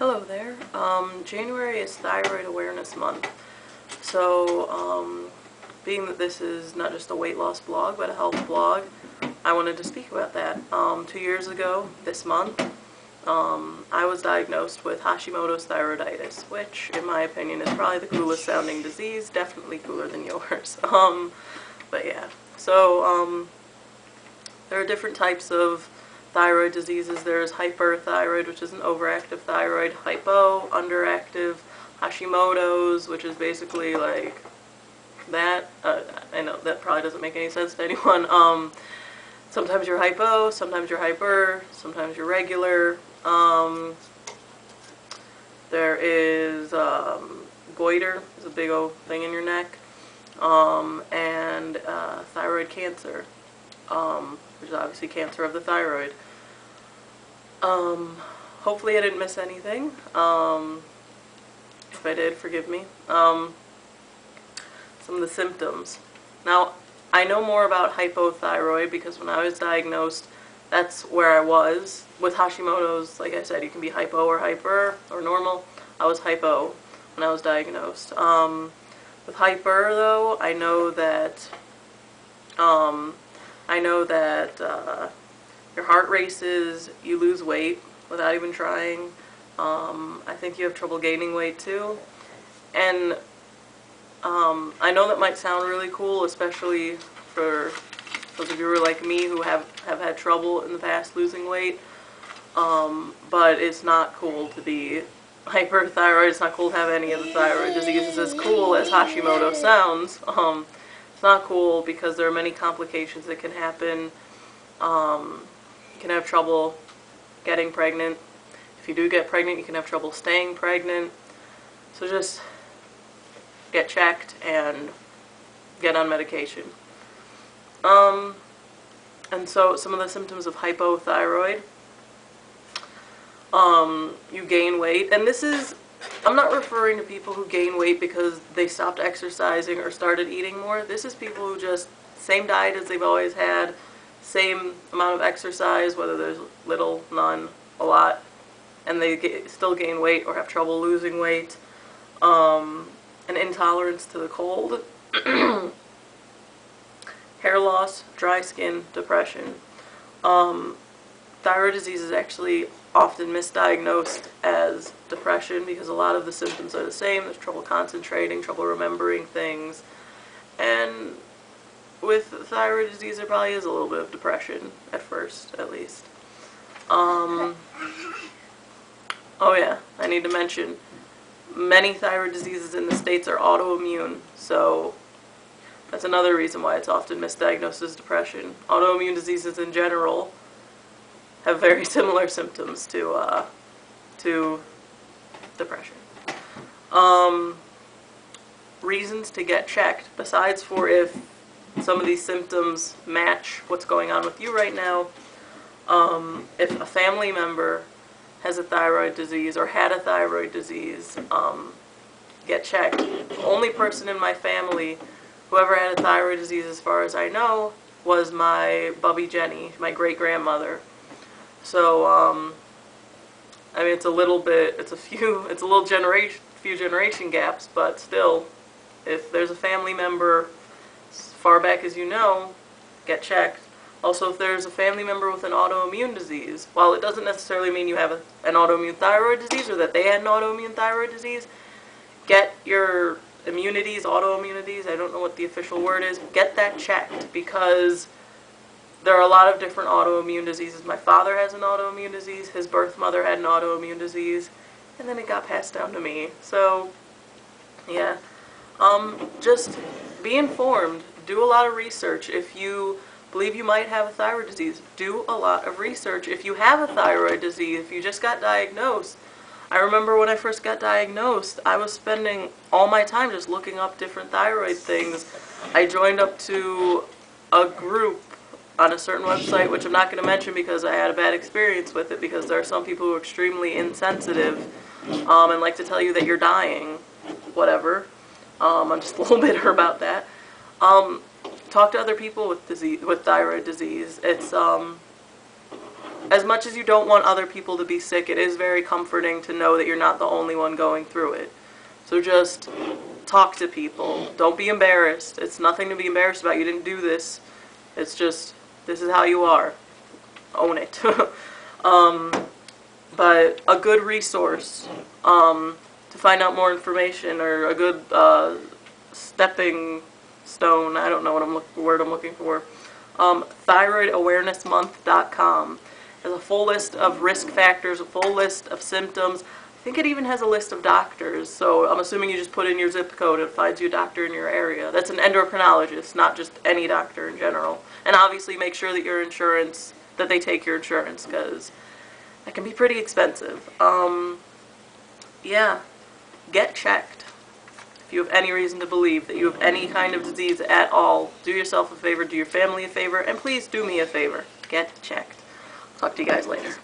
Hello there. January is Thyroid Awareness Month. So, being that this is not just a weight loss blog, but a health blog, I wanted to speak about that. 2 years ago, this month, I was diagnosed with Hashimoto's thyroiditis, which, in my opinion, is probably the coolest sounding disease, definitely cooler than yours. But yeah. So, there are different types of thyroid diseases. There's hyperthyroid, which is an overactive thyroid, hypo, underactive, Hashimoto's, which is basically like that. I know that probably doesn't make any sense to anyone. Sometimes you're hypo, sometimes you're hyper, sometimes you're regular. There is goiter, is a big old thing in your neck, and thyroid cancer, which is obviously cancer of the thyroid. Hopefully I didn't miss anything. If I did, forgive me. Some of the symptoms. Now, I know more about hypothyroid because when I was diagnosed, that's where I was. With Hashimoto's, like I said, you can be hypo or hyper or normal. I was hypo when I was diagnosed. With hyper, though, I know that your heart races, you lose weight without even trying. I think you have trouble gaining weight too. And I know that might sound really cool, especially for those of you who are like me who have had trouble in the past losing weight. But it's not cool to be hyperthyroid. It's not cool to have any of the thyroid diseases. As cool as Hashimoto sounds, it's not cool because there are many complications that can happen. You can have trouble getting pregnant. If you do get pregnant, you can have trouble staying pregnant. So just get checked and get on medication. And so some of the symptoms of hypothyroid, you gain weight, and this is, I'm not referring to people who gain weight because they stopped exercising or started eating more. This is people who just, same diet as they've always had, same amount of exercise, whether there's little, none, a lot, and they still gain weight or have trouble losing weight. An intolerance to the cold, hair loss, dry skin, depression. Thyroid disease is actually often misdiagnosed as depression because a lot of the symptoms are the same. There's trouble concentrating, trouble remembering things, and with thyroid disease there probably is a little bit of depression at first, at least. Oh yeah, I need to mention, many thyroid diseases in the States are autoimmune, so that's another reason why it's often misdiagnosed as depression. Autoimmune diseases in general have very similar symptoms to depression. Reasons to get checked, besides for if some of these symptoms match what's going on with you right now. If a family member has a thyroid disease or had a thyroid disease, get checked. The only person in my family who ever had a thyroid disease, as far as I know, was my Bubby Jenny, my great-grandmother. So, I mean, it's a little few generation gaps, but still, if there's a family member as far back as you know, get checked. Also, if there's a family member with an autoimmune disease, while it doesn't necessarily mean you have an autoimmune thyroid disease or that they had an autoimmune thyroid disease, get your immunities, autoimmunities, I don't know what the official word is, get that checked because there are a lot of different autoimmune diseases. My father has an autoimmune disease, his birth mother had an autoimmune disease, and then it got passed down to me. So, yeah. Just be informed. Do a lot of research. If you believe you might have a thyroid disease, do a lot of research. If you have a thyroid disease, if you just got diagnosed, I remember when I first got diagnosed, I was spending all my time just looking up different thyroid things. I joined up to a group on a certain website, which I'm not going to mention because I had a bad experience with it, because there are some people who are extremely insensitive and like to tell you that you're dying, whatever. I'm just a little bitter about that. Talk to other people with thyroid disease. It's as much as you don't want other people to be sick, it is very comforting to know that you're not the only one going through it. So just talk to people. Don't be embarrassed. It's nothing to be embarrassed about. You didn't do this. It's just, this is how you are. Own it. But a good resource to find out more information, or a good stepping stone, I don't know what word I'm looking for, thyroidawarenessmonth.com has a full list of risk factors, a full list of symptoms. I think it even has a list of doctors, so I'm assuming you just put in your zip code and it finds you a doctor in your area. That's an endocrinologist, not just any doctor in general. And obviously make sure that your insurance, that they take your insurance, because that can be pretty expensive. Yeah, get checked. If you have any reason to believe that you have any kind of disease at all, do yourself a favor, do your family a favor, and please do me a favor. Get checked. Talk to you guys later.